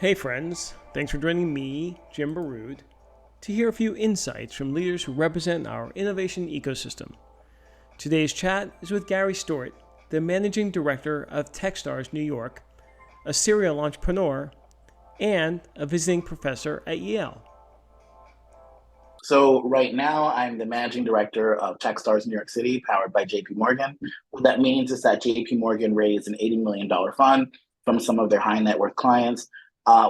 Hey friends, thanks for joining me, Jim Baroud, to hear a few insights from leaders who represent our innovation ecosystem. Today's chat is with Gary Stewart, the Managing Director of Techstars New York, a serial entrepreneur, and a visiting professor at Yale. So right now, I'm the managing director of Techstars New York City, powered by JP Morgan. What that means is that JP Morgan raised an $80 million fund from some of their high net worth clients,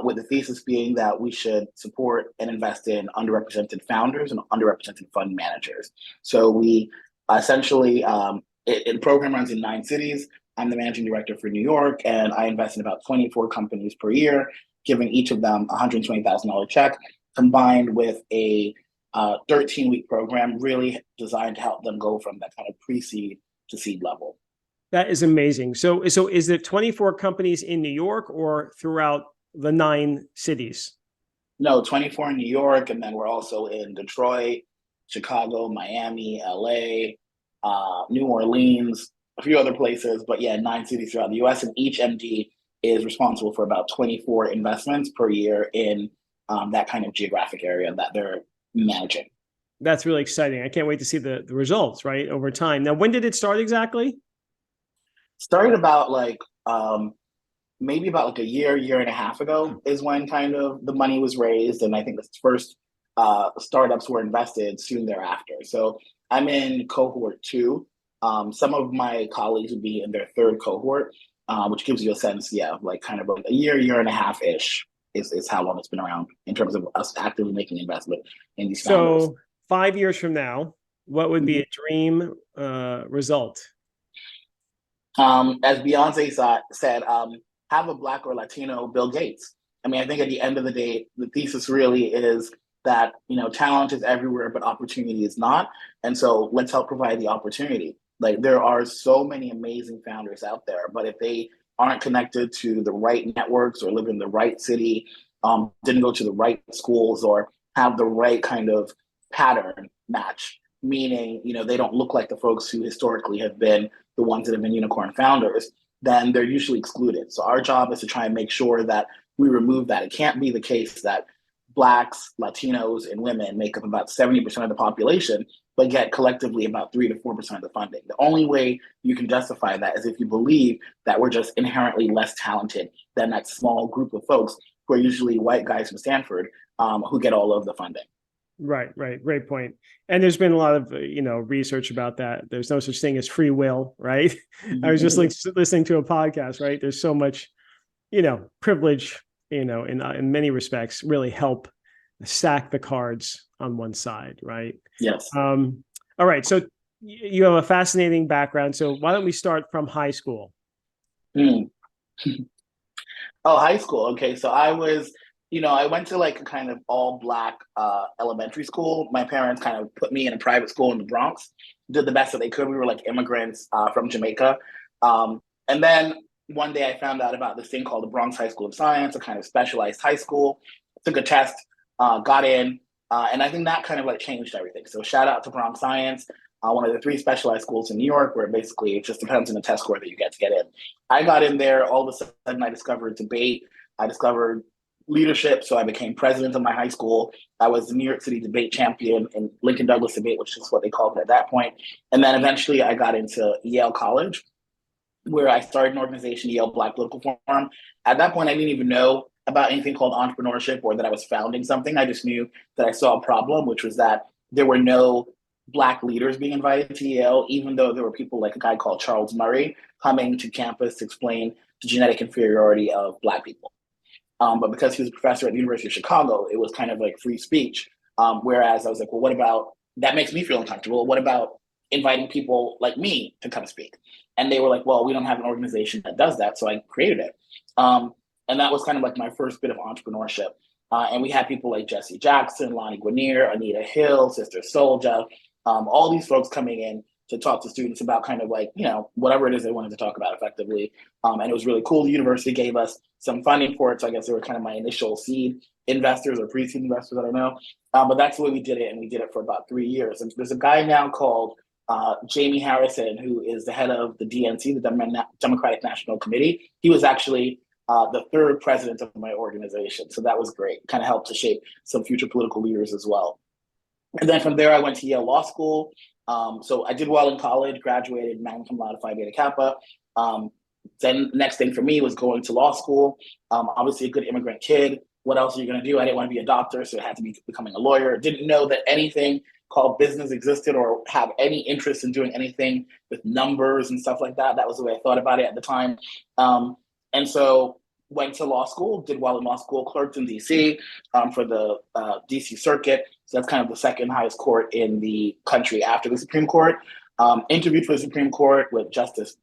with the thesis being that we should support and invest in underrepresented founders and underrepresented fund managers. So we essentially, the program runs in 9 cities. I'm the managing director for New York, and I invest in about 24 companies per year, giving each of them a $120,000 check, combined with a 13-week program really designed to help them go from that kind of pre-seed to seed level. That is amazing. So is it 24 companies in New York or throughout the 9 cities? No, 24 in New York, and then we're also in Detroit, Chicago, Miami, LA, New Orleans, a few other places, but yeah, 9 cities throughout the US, and each MD is responsible for about 24 investments per year in that kind of geographic area that they're managing. That's really exciting. I can't wait to see the results, right, over time. Now, when did it start exactly? Started about maybe about like a year and a half ago is when kind of the money was raised, and I think the first startups were invested soon thereafter. So I'm in cohort two. Some of my colleagues would be in their third cohort, which gives you a sense, yeah, like kind of like a year and a half ish is how long it's been around in terms of us actively making investment in these founders. So 5 years from now, what would be Mhm. a dream result? As Beyonce said, have a Black or Latino Bill Gates. I mean, I think at the end of the day, the thesis really is that talent is everywhere, but opportunity is not. And so let's help provide the opportunity. Like there are so many amazing founders out there, but if they aren't connected to the right networks or live in the right city, didn't go to the right schools or have the right kind of pattern match, meaning they don't look like the folks who historically have been the ones that have been unicorn founders, then they're usually excluded. So our job is to try and make sure that we remove that. It can't be the case that Blacks, Latinos, and women make up about 70% of the population, but get collectively about 3 to 4% of the funding. The only way you can justify that is if you believe that we're just inherently less talented than that small group of folks who are usually white guys from Stanford, who get all of the funding. Right. Great point. And there's been a lot of research about that. There's no such thing as free will, right? I was just like listening to a podcast, right? There's so much, privilege, in many respects, really help stack the cards on one side, right? Yes. All right. So you have a fascinating background. So why don't we start from high school? Mm. Oh, high school. Okay. So I went to like a kind of all black elementary school. My parents kind of put me in a private school in the Bronx, did the best that they could. We were like immigrants from Jamaica. And then one day I found out about this thing called the Bronx High School of Science, a kind of specialized high school. Took a test, got in, and I think that kind of like changed everything. So shout out to Bronx Science, one of the three specialized schools in New York, where basically it just depends on the test score that you get to get in. I got in there. All of a sudden, I discovered debate. I discovered leadership. So I became president of my high school. I was the New York City debate champion in Lincoln Douglas debate, which is what they called it at that point. And then eventually I got into Yale College, where I started an organization, Yale Black Political Forum. At that point, I didn't even know about anything called entrepreneurship or that I was founding something. I just knew that I saw a problem, which was that there were no Black leaders being invited to Yale, even though there were people like a guy called Charles Murray coming to campus to explain the genetic inferiority of Black people. But because he was a professor at the University of Chicago, it was kind of like free speech. Whereas I was like, well, what about that makes me feel uncomfortable? What about inviting people like me to come speak? And they were like, well, we don't have an organization that does that. So I created it. And that was kind of like my first bit of entrepreneurship. And we had people like Jesse Jackson, Lonnie Guinier, Anita Hill, Sister Soldier, all these folks coming in to talk to students about kind of like, whatever it is they wanted to talk about effectively. And it was really cool. The university gave us some funding for it. So I guess they were kind of my initial seed investors or pre-seed investors, I don't know. But that's the way we did it. And we did it for about 3 years. And there's a guy now called Jamie Harrison, who is the head of the DNC, the Democratic National Committee. He was actually the third president of my organization. So that was great. Kind of helped to shape some future political leaders as well. And then from there, I went to Yale Law School. So I did well in college, graduated magna cum laude Phi Beta Kappa. Then next thing for me was going to law school. Obviously a good immigrant kid. What else are you going to do? I didn't want to be a doctor, so it had to be becoming a lawyer. Didn't know that anything called business existed or have any interest in doing anything with numbers and stuff like that. That was the way I thought about it at the time. And so went to law school, did well in law school, clerked in DC for the DC Circuit. So that's kind of the second highest court in the country after the Supreme Court. Interviewed for the Supreme Court with Justice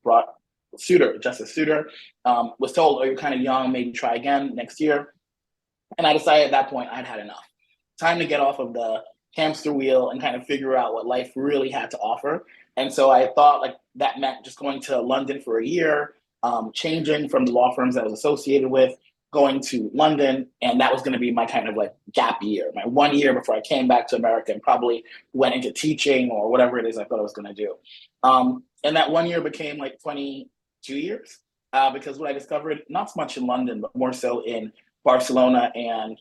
Stewart. Was told, oh, you're kind of young, maybe try again next year. And I decided at that point I'd had enough. Time to get off of the hamster wheel and kind of figure out what life really had to offer. And so I thought like that meant just going to London for a year, changing from the law firms that I was associated with, going to London, and that was going to be my kind of like gap year, my 1 year before I came back to America and probably went into teaching or whatever it is I thought I was going to do. And that 1 year became like 22 years because what I discovered, not so much in London, but more so in Barcelona and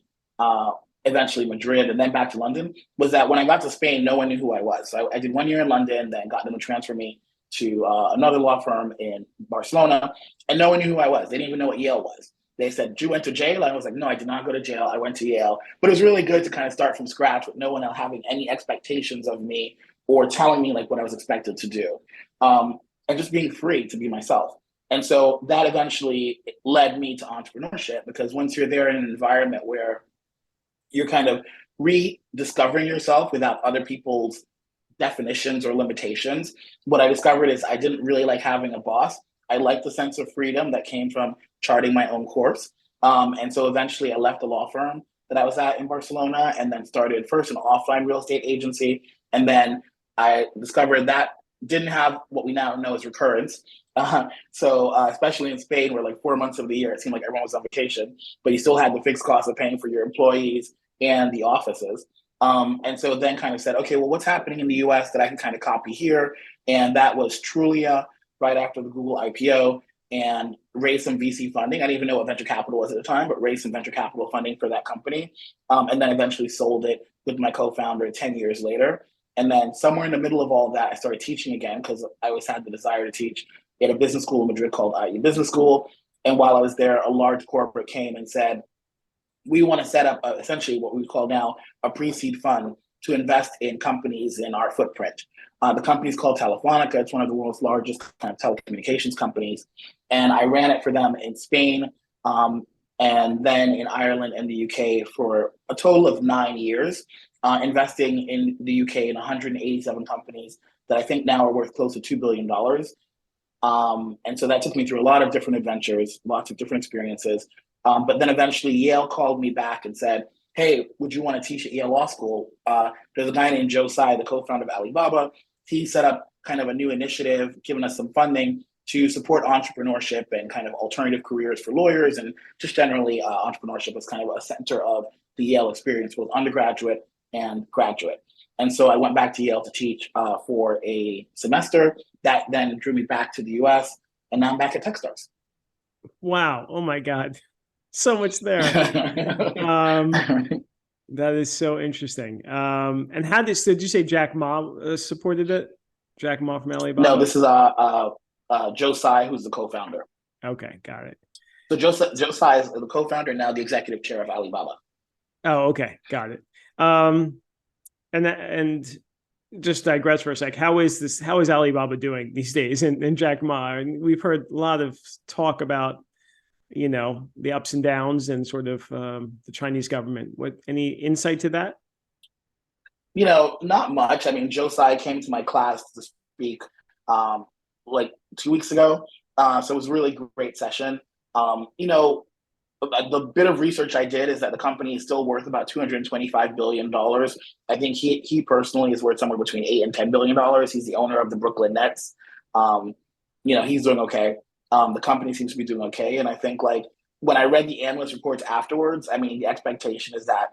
eventually Madrid and then back to London, was that when I got to Spain, no one knew who I was. So I did 1 year in London, then got them to transfer me to another law firm in Barcelona, and no one knew who I was. They didn't even know what Yale was. They said, "Did you went to jail?" I was like, "No, I did not go to jail. I went to Yale." But it was really good to kind of start from scratch with no one else having any expectations of me or telling me like what I was expected to do, and just being free to be myself. And so that eventually led me to entrepreneurship, because once you're there in an environment where you're kind of rediscovering yourself without other people's definitions or limitations, what I discovered is I didn't really like having a boss. I liked the sense of freedom that came from charting my own course. And so eventually I left the law firm that I was at in Barcelona and then started first an offline real estate agency. And then I discovered that didn't have what we now know as recurrence. Especially in Spain, where like 4 months of the year, it seemed like everyone was on vacation, but you still had the fixed cost of paying for your employees and the offices. And so then kind of said, okay, well, what's happening in the US that I can kind of copy here? And that was Trulia right after the Google IPO, and raised some VC funding. I didn't even know what venture capital was at the time, but raised some venture capital funding for that company. And then eventually sold it with my co-founder 10 years later. And then somewhere in the middle of all that, I started teaching again because I always had the desire to teach at a business school in Madrid called IE Business School. And while I was there, a large corporate came and said, we want to set up essentially what we call now a pre-seed fund to invest in companies in our footprint. The company is called Telefonica. It's one of the world's largest kind of telecommunications companies. And I ran it for them in Spain, and then in Ireland and the UK for a total of 9 years, investing in the UK in 187 companies that I think now are worth close to $2 billion. And so that took me through a lot of different adventures, lots of different experiences. But then eventually Yale called me back and said, hey, would you want to teach at Yale Law School? There's a guy named Joe Tsai, the co-founder of Alibaba. He set up kind of a new initiative, giving us some funding to support entrepreneurship and kind of alternative careers for lawyers. And just generally, entrepreneurship was kind of a center of the Yale experience, both undergraduate and graduate. And so I went back to Yale to teach for a semester. That then drew me back to the US, and now I'm back at Techstars. Wow. Oh my God. So much there. That is so interesting. And how did you say Jack Ma supported it? Jack Ma from Alibaba? No, this is Joe Tsai, who's the co-founder. Okay, got it. So Joe Tsai is the co-founder, now the executive chair of Alibaba. Oh, okay, got it. And just digress for a sec. How is Alibaba doing these days? And Jack Ma, and we've heard a lot of talk about, the ups and downs and sort of the Chinese government. Any insight to that? Not much. I mean, Joe Tsai came to my class to speak like 2 weeks ago. So it was a really great session. The bit of research I did is that the company is still worth about $225 billion. I think he personally is worth somewhere between $8 and $10 billion. He's the owner of the Brooklyn Nets. He's doing okay. The company seems to be doing okay. And I think like when I read the analyst reports afterwards, I mean, the expectation is that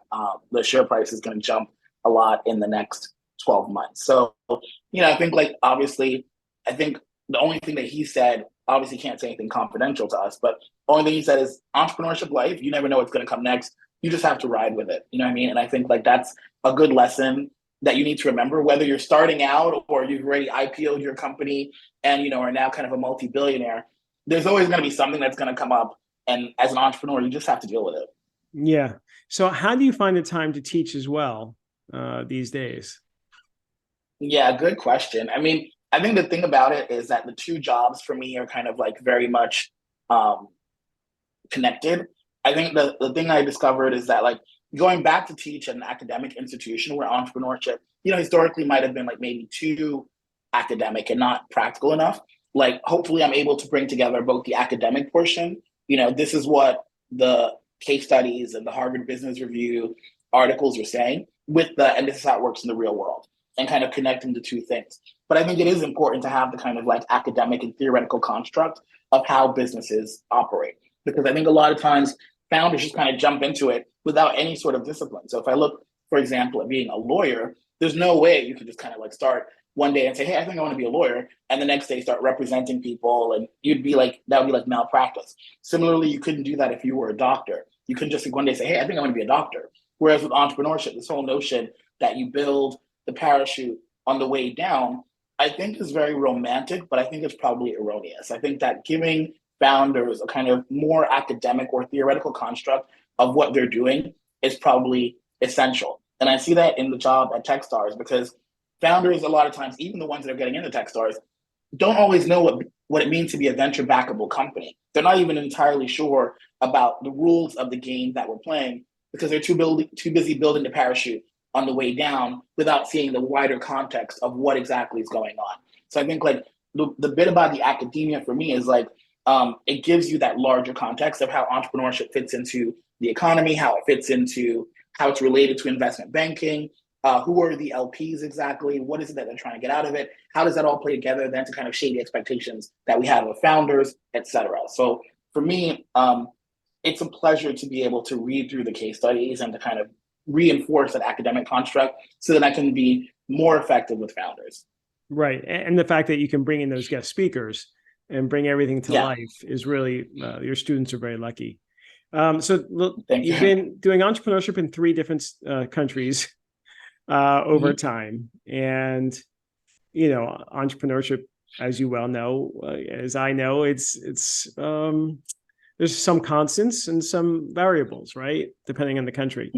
the share price is going to jump a lot in the next 12 months. So, I think like, obviously, I think the only thing that he said, obviously can't say anything confidential to us, but Only thing he said is entrepreneurship life, you never know what's going to come next. You just have to ride with it. You know what I mean? And I think like that's a good lesson that you need to remember, whether you're starting out or you've already IPO'd your company and, are now kind of a multi-billionaire. There's always going to be something that's going to come up. And as an entrepreneur, you just have to deal with it. Yeah. So how do you find the time to teach as well these days? Yeah, good question. I mean, I think the thing about it is that the two jobs for me are kind of like very much um, connected. I think the thing I discovered is that like going back to teach at an academic institution where entrepreneurship, historically might have been like maybe too academic and not practical enough. Like hopefully I'm able to bring together both the academic portion, this is what the case studies and the Harvard Business Review articles are saying and this is how it works in the real world and kind of connecting the two things. But I think it is important to have the kind of like academic and theoretical construct of how businesses operate. Because I think a lot of times founders just kind of jump into it without any sort of discipline. So if I look, for example, at being a lawyer, there's no way you can just kind of like start one day and say, hey, I think I want to be a lawyer. And the next day start representing people. And that would be like malpractice. Similarly, you couldn't do that if you were a doctor. You couldn't just one day say, hey, I think I want to be a doctor. Whereas with entrepreneurship, this whole notion that you build the parachute on the way down, I think is very romantic, but I think it's probably erroneous. I think that giving founders a kind of more academic or theoretical construct of what they're doing is probably essential. And I see that in the job at Techstars because founders, a lot of times, even the ones that are getting into Techstars, don't always know what it means to be a venture backable company. They're not even entirely sure about the rules of the game that we're playing because they're too busy building the parachute on the way down without seeing the wider context of what exactly is going on. So I think like the bit about the academia for me is like, it gives you that larger context of how entrepreneurship fits into the economy, how it fits into how it's related to investment banking, who are the LPs exactly, what is it that they're trying to get out of it, how does that all play together then to kind of shape the expectations that we have of founders, et cetera. So for me, it's a pleasure to be able to read through the case studies and to kind of reinforce that academic construct so that I can be more effective with founders. Right. And the fact that you can bring in those guest speakers and bring everything to life is really, your students are very lucky. So look, you've been doing entrepreneurship in 3 different countries over time. And, entrepreneurship, as you well know, as I know, it's there's some constants and some variables, right? Depending on the country.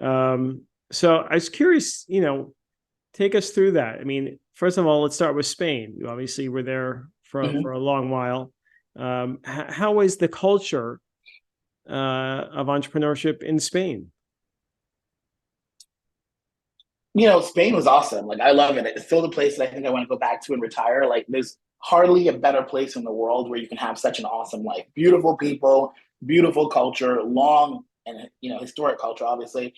So I was curious, take us through that. I mean, first of all, let's start with Spain. You obviously were there for a long while. How is the culture of entrepreneurship in Spain? Spain was awesome. Like, I love it. It's still the place that I think I want to go back to and retire. Like, there's hardly a better place in the world where you can have such an awesome life. Beautiful people, beautiful culture, long and, historic culture, obviously.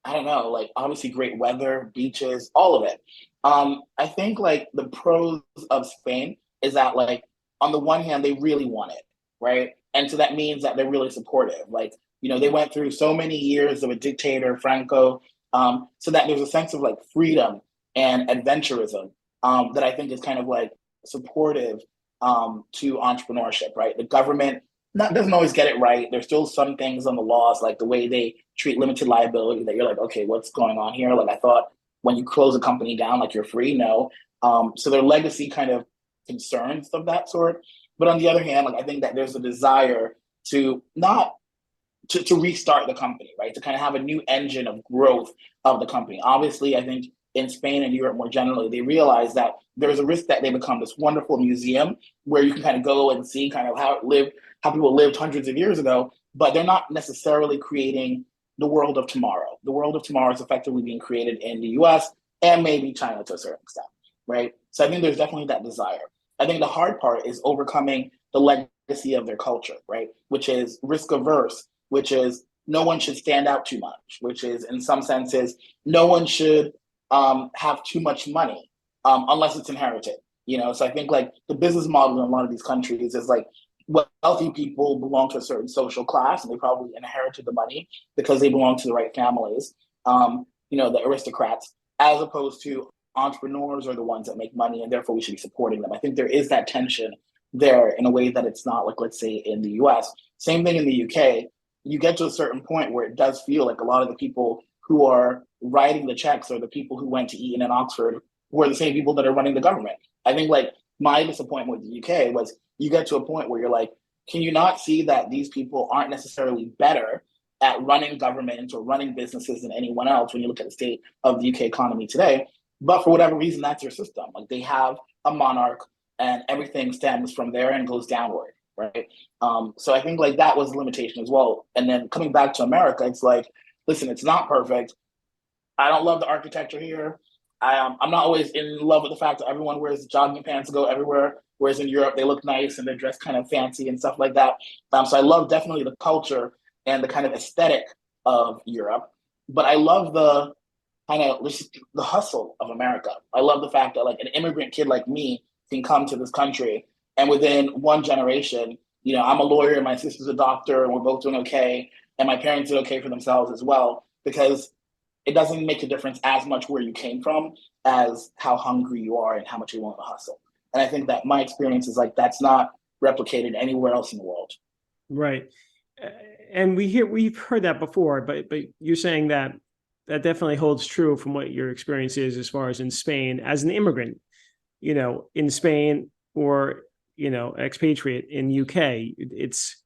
I don't know, like obviously great weather, beaches, all of it. I think like the pros of Spain is that like on the one hand, they really want it, right? And so that means that they're really supportive. Like, they went through so many years of a dictator, Franco, so that there's a sense of like freedom and adventurism that I think is kind of like supportive to entrepreneurship, right? The government doesn't always get it right. There's still some things on the laws, like the way they treat limited liability that you're like, okay, what's going on here? Like I thought when you close a company down, like you're free. No. So their legacy kind of concerns of that sort. But on the other hand, like I think that there's a desire to not to restart the company, right? To kind of have a new engine of growth of the company. Obviously, I think in Spain and Europe more generally, they realize that there's a risk that they become this wonderful museum where you can kind of go and see kind of how people lived hundreds of years ago, but they're not necessarily creating the world of tomorrow. The world of tomorrow is effectively being created in the US and maybe China to a certain extent, right? So I think there's definitely that desire. I think the hard part is overcoming the legacy of their culture, right? Which is risk averse, which is no one should stand out too much, which is in some senses, no one should have too much money unless it's inherited. So I think like the business model in a lot of these countries is like wealthy people belong to a certain social class and they probably inherited the money because they belong to the right families, the aristocrats, as opposed to entrepreneurs are the ones that make money and therefore we should be supporting them. I think there is that tension there in a way that it's not like, let's say, in the US. Same thing in the UK. You get to a certain point where it does feel like a lot of the people who are writing the checks or the people who went to Eton and Oxford who are the same people that are running the government. I think like my disappointment with the UK was you get to a point where you're like, can you not see that these people aren't necessarily better at running government or running businesses than anyone else when you look at the state of the UK economy today? But for whatever reason, that's their system. Like they have a monarch and everything stems from there and goes downward, right? So I think like that was a limitation as well. And then coming back to America, it's like, listen, it's not perfect. I don't love the architecture here. I'm not always in love with the fact that everyone wears jogging pants to go everywhere, whereas in Europe they look nice and they're dressed kind of fancy and stuff like that. So I love definitely the culture and the kind of aesthetic of Europe, but I love the kind of the hustle of America. I love the fact that like an immigrant kid like me can come to this country and within one generation, you know, I'm a lawyer, my sister's a doctor, and we're both doing okay, and my parents did okay for themselves as well because it doesn't make a difference as much where you came from as how hungry you are and how much you want to hustle. And I think that my experience is like that's not replicated anywhere else in the world. Right. And we've heard that before, but you're saying that that definitely holds true from what your experience is as far as in Spain as an immigrant, you know, in Spain or, you know, expatriate in UK, it's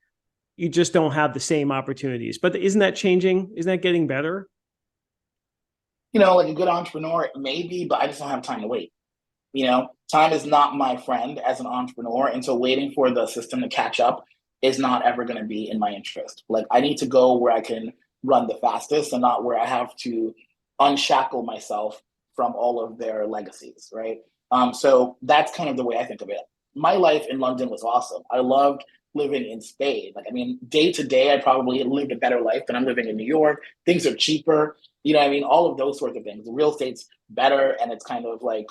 you just don't have the same opportunities. But isn't that changing? Isn't that getting better? You know, like a good entrepreneur, maybe, but I just don't have time to wait. You know, time is not my friend as an entrepreneur. And so waiting for the system to catch up is not ever going to be in my interest. Like I need to go where I can run the fastest and not where I have to unshackle myself from all of their legacies, right? So that's kind of the way I think of it. My life in London was awesome. I loved living in Spain. Like, I mean, day to day, I probably lived a better life than I'm living in New York. Things are cheaper. You know what I mean? All of those sorts of things. The real estate's better, and it's kind of like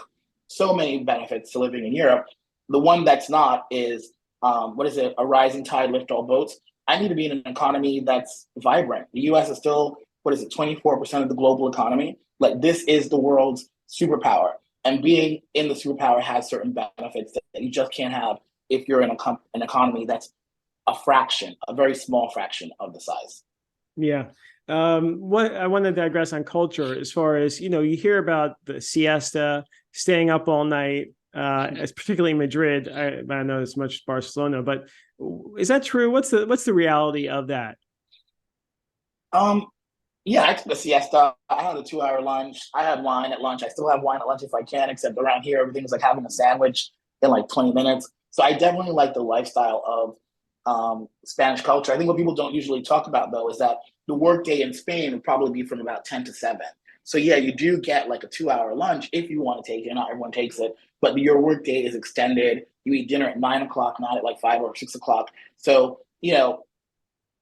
so many benefits to living in Europe. The one that's not is, what is it? A rising tide lift all boats. I need to be in an economy that's vibrant. The US is still, what is it, 24% of the global economy? Like, this is the world's superpower. And being in the superpower has certain benefits that you just can't have if you're in an economy that's a very small fraction of the size. Yeah. What I want to digress on culture as far as, you know, you hear about the siesta, staying up all night, as particularly in Madrid. I don't know as much Barcelona, but is that true? What's the reality of that? Um, yeah, I took a siesta. I had a 2 hour lunch. I had wine at lunch. I still have wine at lunch if I can, except around here, everything's like having a sandwich in like 20 minutes. So I definitely like the lifestyle of Spanish culture. I think what people don't usually talk about though is that the workday in Spain would probably be from about 10 to 7. So yeah, you do get like a 2 hour lunch if you want to take it. Not everyone takes it, but your workday is extended. You eat dinner at 9 o'clock, not at like 5 or 6 o'clock. So, you know,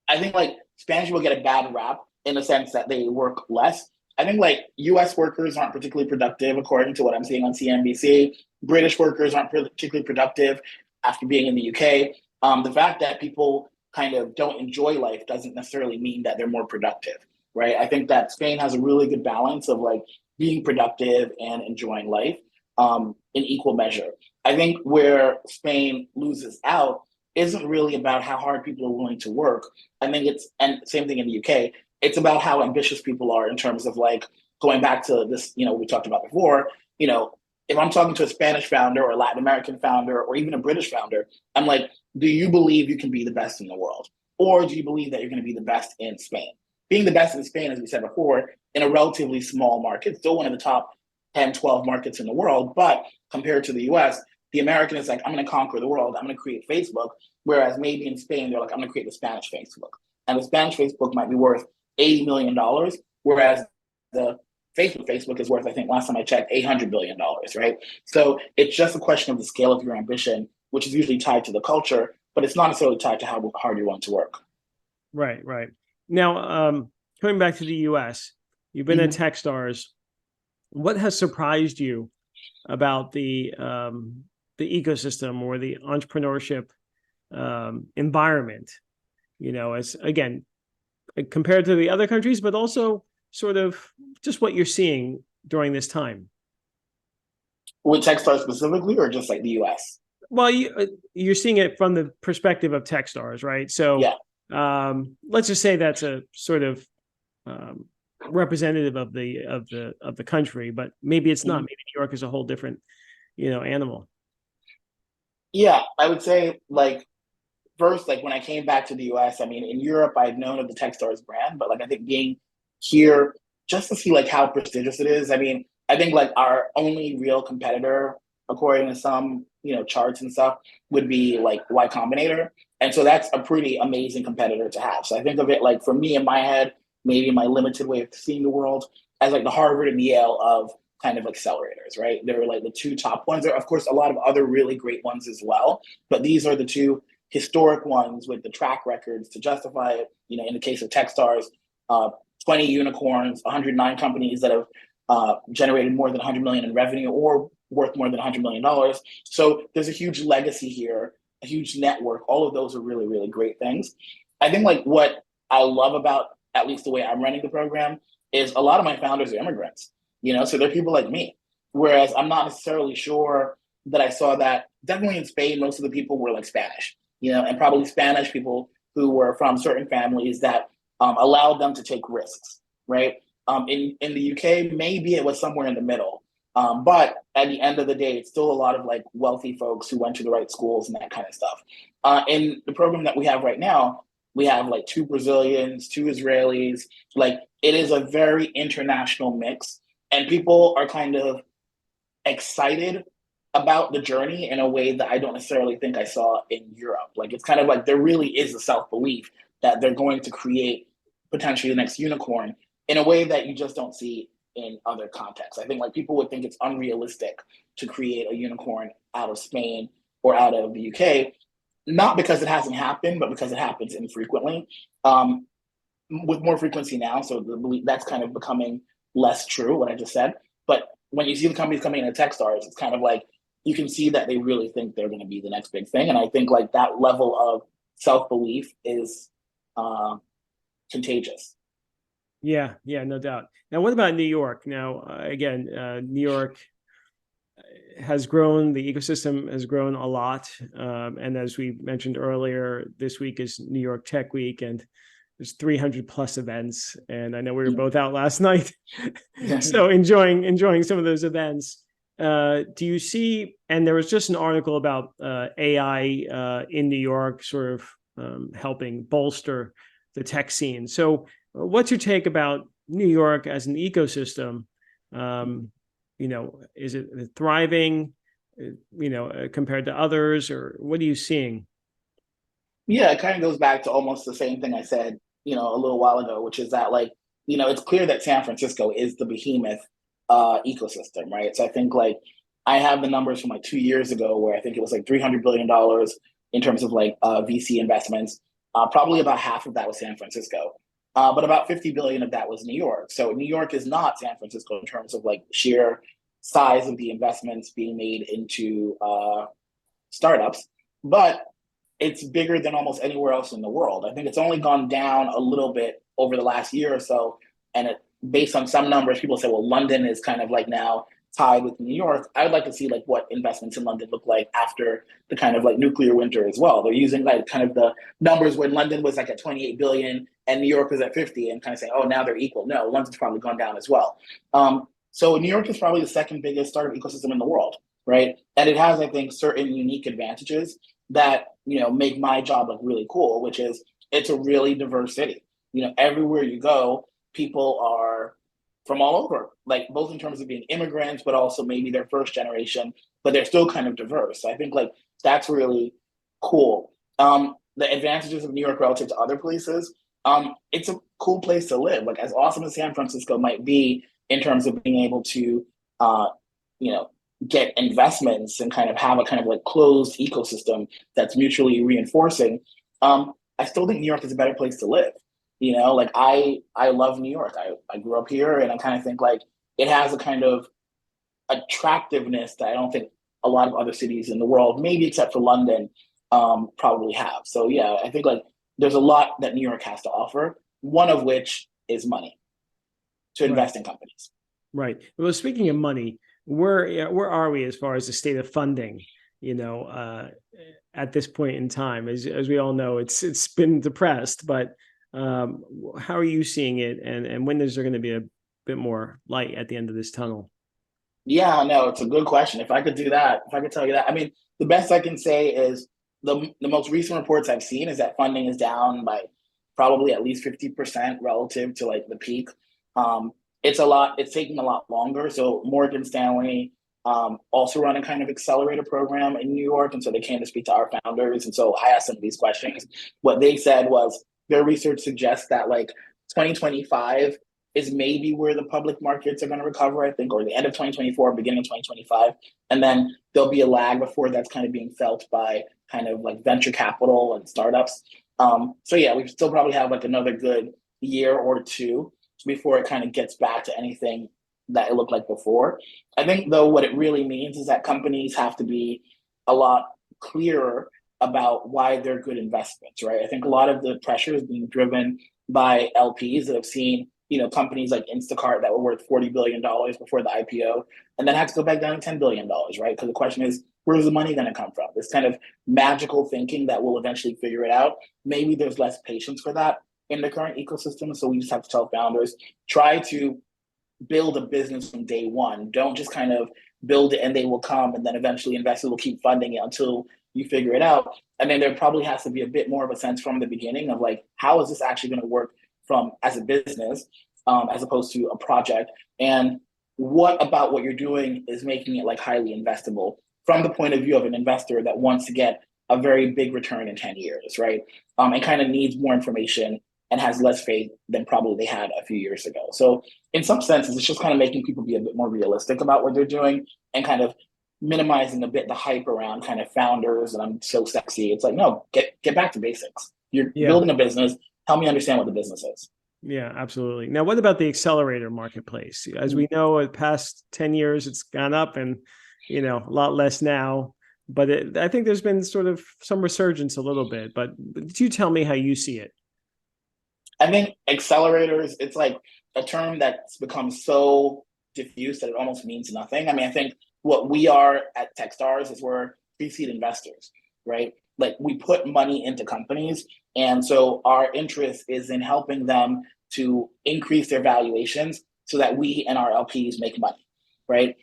I think like Spanish will get a bad rap in the sense that they work less. I think like US workers aren't particularly productive, according to what I'm seeing on CNBC. British workers aren't particularly productive after being in the UK. The fact that people kind of don't enjoy life doesn't necessarily mean that they're more productive, right? I think that Spain has a really good balance of like being productive and enjoying life in equal measure. I think where Spain loses out isn't really about how hard people are willing to work. I think it's, and same thing in the UK, it's about how ambitious people are in terms of like going back to this, you know, we talked about before, you know, if I'm talking to a Spanish founder or a Latin American founder or even a British founder, I'm like, do you believe you can be the best in the world? Or do you believe that you're going to be the best in Spain? Being the best in Spain, as we said before, in a relatively small market, still one of the top 10, 12 markets in the world. But compared to the US, the American is like, I'm going to conquer the world. I'm going to create Facebook. Whereas maybe in Spain, they're like, I'm going to create the Spanish Facebook. And the Spanish Facebook might be worth $80 million, whereas the Facebook is worth, I think last time I checked, $800 billion, right? So it's just a question of the scale of your ambition, which is usually tied to the culture, but it's not necessarily tied to how hard you want to work. Right, right. Now, coming back to the US, you've been at Techstars. What has surprised you about the ecosystem or the entrepreneurship environment? You know, as again, compared to the other countries, but also sort of just what you're seeing during this time. With Techstars specifically, or just like the US? Well, you're seeing it from the perspective of Techstars, right? So Yeah. let's just say that's a sort of um, representative of the country, but maybe it's not. Mhm. Maybe New York is a whole different, animal. Yeah, I would say like first, like when I came back to the US, I mean, in Europe, I'd known of the Techstars brand, but like I think being here just to see like how prestigious it is. I mean, I think like our only real competitor, according to some, charts and stuff, would be like Y Combinator. And so that's a pretty amazing competitor to have. So I think of it like for me in my head, maybe my limited way of seeing the world as like the Harvard and Yale of kind of accelerators, right? They're like the two top ones. There are, of course, a lot of other really great ones as well, but these are the two historic ones with the track records to justify it. In the case of Techstars, 20 unicorns, 109 companies that have generated more than 100 million in revenue or worth more than $100 million. So there's a huge legacy here, a huge network. All of those are really, really great things. I think like what I love about at least the way I'm running the program is a lot of my founders are immigrants. So they're people like me. Whereas I'm not necessarily sure that I saw that. Definitely in Spain, most of the people were like Spanish, and probably Spanish people who were from certain families that allowed them to take risks, right? In the UK, maybe it was somewhere in the middle. But at the end of the day, it's still a lot of like wealthy folks who went to the right schools and that kind of stuff. In the program that we have right now, we have like two Brazilians, two Israelis. Like it is a very international mix, and people are kind of excited about the journey in a way that I don't necessarily think I saw in Europe. Like it's kind of like there really is a self belief that they're going to create potentially the next unicorn in a way that you just don't see in other contexts. I think like people would think it's unrealistic to create a unicorn out of Spain or out of the UK, not because it hasn't happened, but because it happens infrequently, with more frequency now. So that's kind of becoming less true, what I just said. But when you see the companies coming into Techstars, it's kind of like you can see that they really think they're going to be the next big thing. And I think like that level of self-belief is contagious. Yeah, no doubt. Now, what about New York? Now, again, New York has grown, the ecosystem has grown a lot. And as we mentioned earlier, this week is New York Tech Week, and there's 300 plus events. And I know we were both out last night, so enjoying some of those events. Do you see, and there was just an article about AI in New York sort of helping bolster the tech scene. So what's your take about New York as an ecosystem? Is it thriving, compared to others, or what are you seeing? Yeah, it kind of goes back to almost the same thing I said, a little while ago, which is that like, it's clear that San Francisco is the behemoth ecosystem, right? So I think like I have the numbers from like 2 years ago where I think it was like $300 billion in terms of like VC investments. Probably about half of that was San Francisco. But about 50 billion of that was New York. So New York is not San Francisco in terms of like sheer size of the investments being made into startups, but it's bigger than almost anywhere else in the world. I think it's only gone down a little bit over the last year or so. And based on some numbers, people say, well, London is kind of like now tied with New York. I would like to see like what investments in London look like after the kind of like nuclear winter as well. They're using like kind of the numbers when London was like at 28 billion and New York was at 50 and kind of saying, oh, now they're equal. No, London's probably gone down as well. So New York is probably the second biggest startup ecosystem in the world, right? And it has, I think, certain unique advantages that make my job look really cool, which is it's a really diverse city. Everywhere you go, people are from all over, like both in terms of being immigrants, but also maybe their first generation, but they're still kind of diverse. So I think like that's really cool. The advantages of New York relative to other places, it's a cool place to live. Like as awesome as San Francisco might be in terms of being able to, you know, get investments and kind of have a kind of like closed ecosystem that's mutually reinforcing. I still think New York is a better place to live. Like I love New York. I grew up here, and I kind of think like it has a kind of attractiveness that I don't think a lot of other cities in the world, maybe except for London, probably have. So yeah, I think like there's a lot that New York has to offer. One of which is money to Right. invest in companies. Right. Well, speaking of money, where are we as far as the state of funding? at this point in time? As we all know, it's been depressed, but how are you seeing it? And when is there going to be a bit more light at the end of this tunnel? Yeah, no, it's a good question. If I could do that, if I could tell you that, I mean, the best I can say is the most recent reports I've seen is that funding is down by probably at least 50% relative to like the peak. Um, it's a lot, it's taking a lot longer. So Morgan Stanley also run a kind of accelerator program in New York. And so they came to speak to our founders. And so I asked them these questions. What they said was their research suggests that like 2025 is maybe where the public markets are going to recover, I think, or the end of 2024, beginning of 2025. And then there'll be a lag before that's kind of being felt by kind of like venture capital and startups. So yeah, we still probably have like another good year or two before it kind of gets back to anything that it looked like before. I think though what it really means is that companies have to be a lot clearer about why they're good investments, right? I think a lot of the pressure is being driven by LPs that have seen companies like Instacart that were worth $40 billion before the IPO, and then had to go back down to $10 billion, right? Because the question is, where's the money going to come from? This kind of magical thinking that we'll eventually figure it out. Maybe there's less patience for that in the current ecosystem. So we just have to tell founders, try to build a business from day one. Don't just kind of build it and they will come, and then eventually investors will keep funding it until you figure it out. And then there probably has to be a bit more of a sense from the beginning of like, how is this actually going to work from as a business, as opposed to a project? And what about what you're doing is making it like highly investable from the point of view of an investor that wants to get a very big return in 10 years, right? And kind of needs more information and has less faith than probably they had a few years ago. So in some senses, it's just kind of making people be a bit more realistic about what they're doing and kind of minimizing a bit the hype around kind of founders and I'm so sexy. It's like, no, get back to basics. You're building a business. Help me understand what the business is. Yeah, absolutely. Now, what about the accelerator marketplace? As we know, the past 10 years, it's gone up and, a lot less now. But I think there's been sort of some resurgence a little bit. But could you tell me how you see it? I think accelerators, it's like a term that's become so diffuse that it almost means nothing. I mean, I think what we are at Techstars is we're pre-seed investors, right? Like we put money into companies. And so our interest is in helping them to increase their valuations so that we and our LPs make money, right?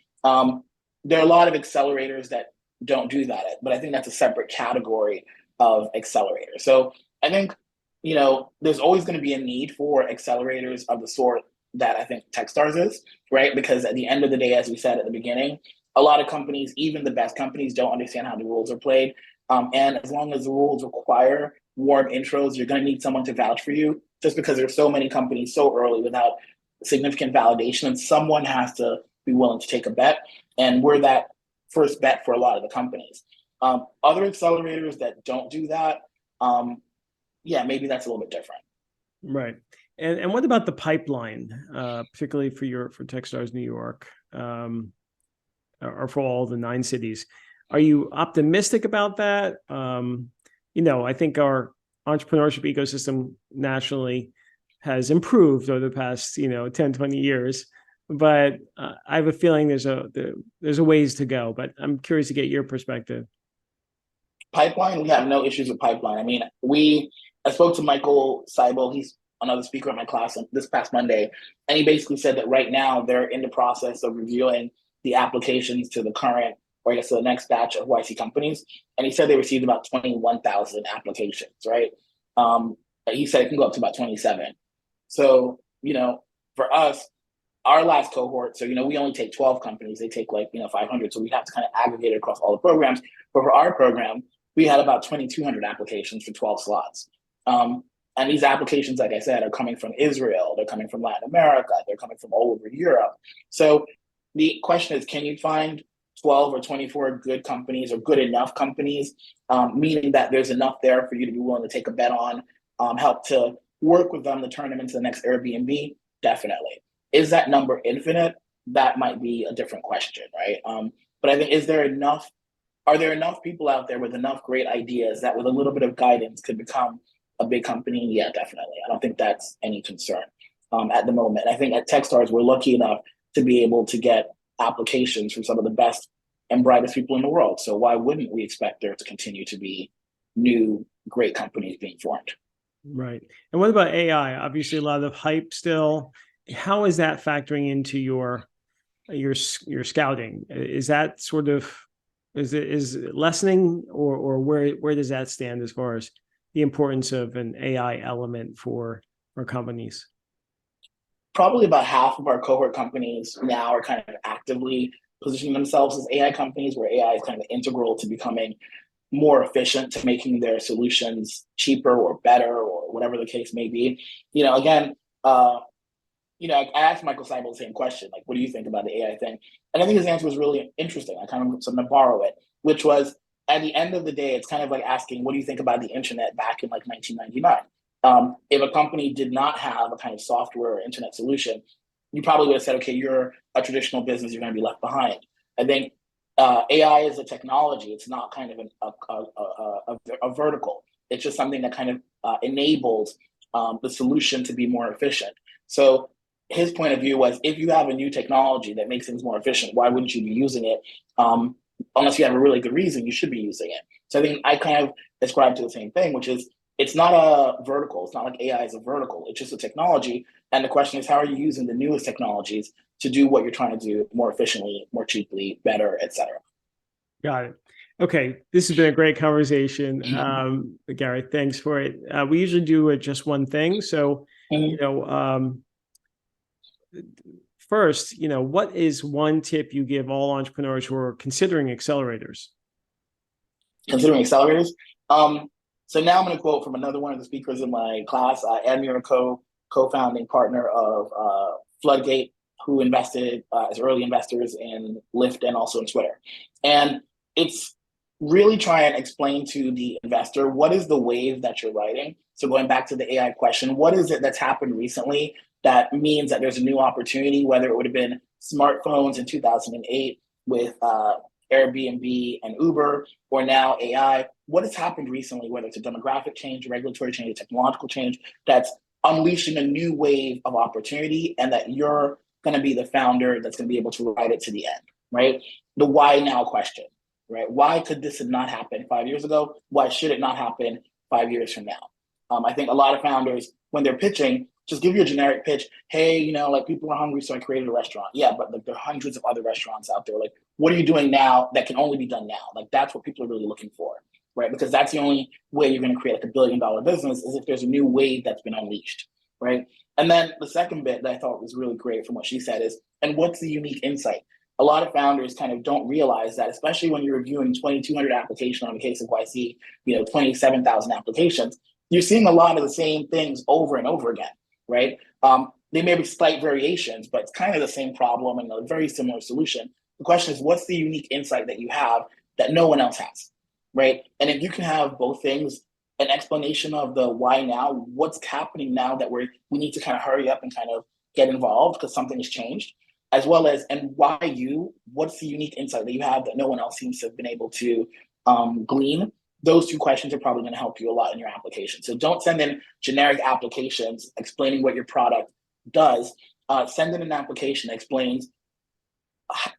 There are a lot of accelerators that don't do that, but I think that's a separate category of accelerator. So I think, there's always going to be a need for accelerators of the sort that I think Techstars is, right? Because at the end of the day, as we said at the beginning, a lot of companies, even the best companies, don't understand how the rules are played. And as long as the rules require warm intros, you're going to need someone to vouch for you just because there's so many companies so early without significant validation, and someone has to be willing to take a bet. And we're that first bet for a lot of the companies. Other accelerators that don't do that, yeah, maybe that's a little bit different. Right. And what about the pipeline, particularly for Techstars New York, or for all the 9 cities? Are you optimistic about that? I think our entrepreneurship ecosystem nationally has improved over the past, 10, 20 years. But I have a feeling there's a ways to go. But I'm curious to get your perspective. Pipeline, we have no issues with pipeline. I mean, I spoke to Michael Seibel. He's another speaker at my class this past Monday. And he basically said that right now they're in the process of reviewing the applications to the current, or I guess to the next batch of YC companies. And he said they received about 21,000 applications, right? He said it can go up to about 27. So, for us, our last cohort, so, we only take 12 companies. They take 500. So we have to kind of aggregate it across all the programs. But for our program, we had about 2,200 applications for 12 slots. And these applications, like I said, are coming from Israel. They're coming from Latin America. They're coming from all over Europe. So the question is, can you find 12 or 24 good companies or good enough companies, meaning that there's enough there for you to be willing to take a bet on, help to work with them to turn them into the next Airbnb? Definitely. Is that number infinite? That might be a different question, right? But I think, are there enough people out there with enough great ideas that with a little bit of guidance could become a big company? Yeah, definitely. I don't think that's any concern at the moment. I think at Techstars, we're lucky enough to be able to get applications from some of the best and brightest people in the world. So why wouldn't we expect there to continue to be new great companies being formed? Right. And what about AI? Obviously, a lot of hype still. How is that factoring into your scouting? Is that sort of is it lessening, or where does that stand as far as the importance of an AI element for companies? Probably about half of our cohort companies now are kind of actively positioning themselves as AI companies, where AI is kind of integral to becoming more efficient, to making their solutions cheaper or better or whatever the case may be. Again, I asked Michael Seibel the same question, like, what do you think about the AI thing? And I think his answer was really interesting. So I'm going to borrow it, which was, at the end of the day, it's kind of like asking, what do you think about the internet back in like 1999? If a company did not have a kind of software or internet solution, you probably would have said, okay, you're a traditional business, you're going to be left behind. I think AI is a technology. It's not kind of a vertical. It's just something that kind of enables the solution to be more efficient. So his point of view was, if you have a new technology that makes things more efficient, why wouldn't you be using it? Unless you have a really good reason, you should be using it. So I think I kind of ascribe to the same thing, which is, it's not a vertical. It's not like AI is a vertical. It's just a technology. And the question is, how are you using the newest technologies to do what you're trying to do more efficiently, more cheaply, better, et cetera? Got it. Okay, this has been a great conversation, Gary. Thanks for it. We usually do just one thing. So, first, what is one tip you give all entrepreneurs who are considering accelerators? Considering accelerators? So now I'm going to quote from another one of the speakers in my class, Amir, co-founding partner of Floodgate, who invested as early investors in Lyft and also in Twitter. And it's really try and explain to the investor, what is the wave that you're riding? So going back to the AI question, what is it that's happened recently that means that there's a new opportunity, whether it would have been smartphones in 2008 with Airbnb and Uber, or now AI? What has happened recently, whether it's a demographic change, regulatory change, a technological change, that's unleashing a new wave of opportunity, and that you're going to be the founder that's going to be able to ride it to the end, right? The why now question, right? Why could this not happen 5 years ago? Why should it not happen 5 years from now? I think a lot of founders, when they're pitching, just give you a generic pitch. Hey, like, people are hungry, so I created a restaurant. Yeah, but like, there are hundreds of other restaurants out there. Like, what are you doing now that can only be done now? Like, that's what people are really looking for, right? Because that's the only way you're going to create like $1 billion business, is if there's a new wave that's been unleashed, right? And then the second bit that I thought was really great from what she said is, and what's the unique insight? A lot of founders kind of don't realize that, especially when you're reviewing 2,200 applications on the case of YC, 27,000 applications, you're seeing a lot of the same things over and over again, right? They may be slight variations, but it's kind of the same problem and a very similar solution. The question is, what's the unique insight that you have that no one else has, right? And if you can have both things, an explanation of the why now, what's happening now that we need to kind of hurry up and kind of get involved because something has changed, as well as, and why what's the unique insight that you have that no one else seems to have been able to glean? Those two questions are probably going to help you a lot in your application. So don't send in generic applications explaining what your product does. Send in an application that explains,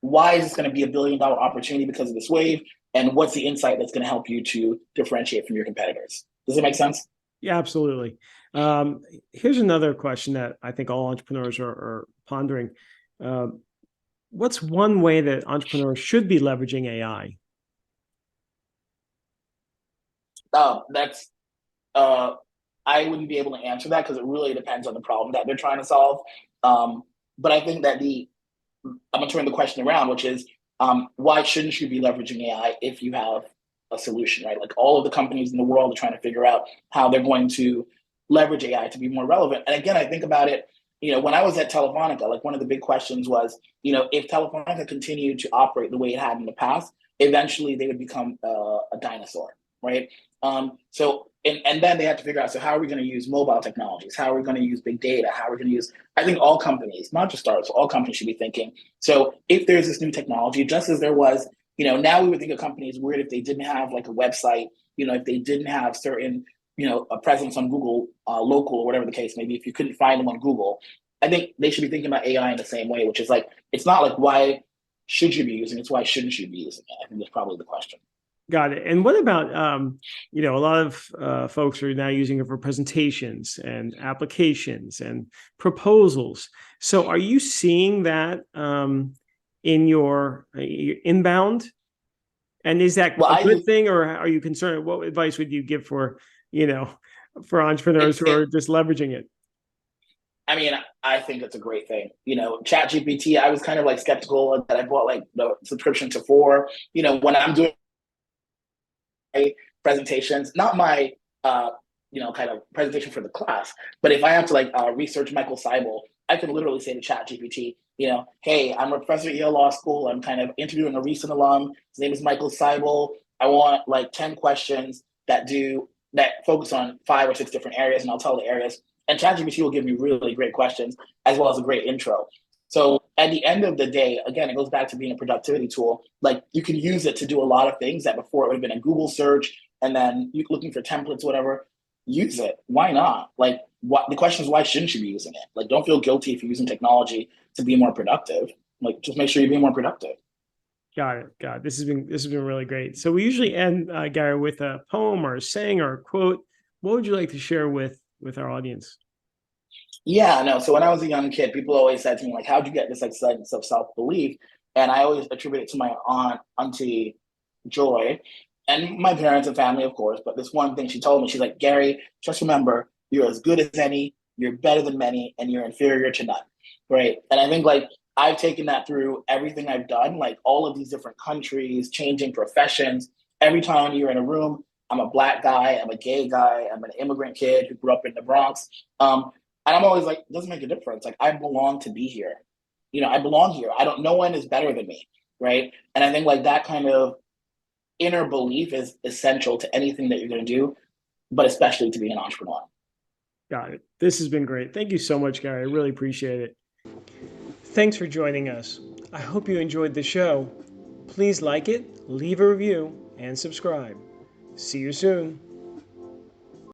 why is this going to be $1 billion opportunity because of this wave, and what's the insight that's going to help you to differentiate from your competitors? Does it make sense? Yeah, absolutely. Here's another question that I think all entrepreneurs are pondering. What's one way that entrepreneurs should be leveraging AI? That's I wouldn't be able to answer that, because it really depends on the problem that they're trying to solve. But I think that I'm going to turn the question around, which is, why shouldn't you be leveraging AI if you have a solution, right? Like, all of the companies in the world are trying to figure out how they're going to leverage AI to be more relevant. And again, I think about it, when I was at Telefonica, like, one of the big questions was, if Telefonica continued to operate the way it had in the past, eventually they would become a dinosaur, right? And then they had to figure out, so how are we going to use mobile technologies? How are we going to use big data? How are we going to use, I think all companies, not just startups, all companies should be thinking. So if there's this new technology, just as there was, now we would think of companies weird if they didn't have like a website, if they didn't have certain, a presence on Google, local, or whatever the case may be, if you couldn't find them on Google. I think they should be thinking about AI in the same way, which is like, it's not like, why should you be using it? It's why shouldn't you be using it? I think that's probably the question. Got it. And what about, a lot of folks are now using it for presentations and applications and proposals. So are you seeing that in your inbound? And is that a good thing, or are you concerned? What advice would you give for entrepreneurs who are just leveraging it? I mean, I think it's a great thing. ChatGPT, I was kind of like skeptical that I bought like the subscription to when I'm doing presentations, not my kind of presentation for the class, but if I have to like research Michael Seibel, I can literally say to ChatGPT, hey, I'm a professor at Yale Law School. I'm kind of interviewing a recent alum. His name is Michael Seibel. I want like 10 questions that focus on 5 or 6 different areas, and I'll tell the areas. And ChatGPT will give me really great questions as well as a great intro. So at the end of the day, again, it goes back to being a productivity tool. Like you can use it to do a lot of things that before it would have been a Google search and then you looking for templates, whatever. Use it. Why not? Like the question is, why shouldn't you be using it? Like, don't feel guilty if you're using technology to be more productive. Like, just make sure you're being more productive. Got it. This has been really great. So we usually end, Gary, with a poem or a saying or a quote. What would you like to share with our audience? Yeah, no. So when I was a young kid, people always said to me, like, how'd you get this like sense of self-belief? And I always attribute it to my auntie Joy, and my parents and family, of course. But this one thing she told me, she's like, Gary, just remember, you're as good as any, you're better than many, and you're inferior to none. Right. And I think like I've taken that through everything I've done, like all of these different countries, changing professions. Every time you're in a room, I'm a Black guy, I'm a gay guy, I'm an immigrant kid who grew up in the Bronx. And I'm always like, it doesn't make a difference. Like, I belong to be here. I belong here. No one is better than me. Right. And I think like that kind of inner belief is essential to anything that you're going to do, but especially to be an entrepreneur. Got it. This has been great. Thank you so much, Gary. I really appreciate it. Thanks for joining us. I hope you enjoyed the show. Please like it, leave a review, and subscribe. See you soon.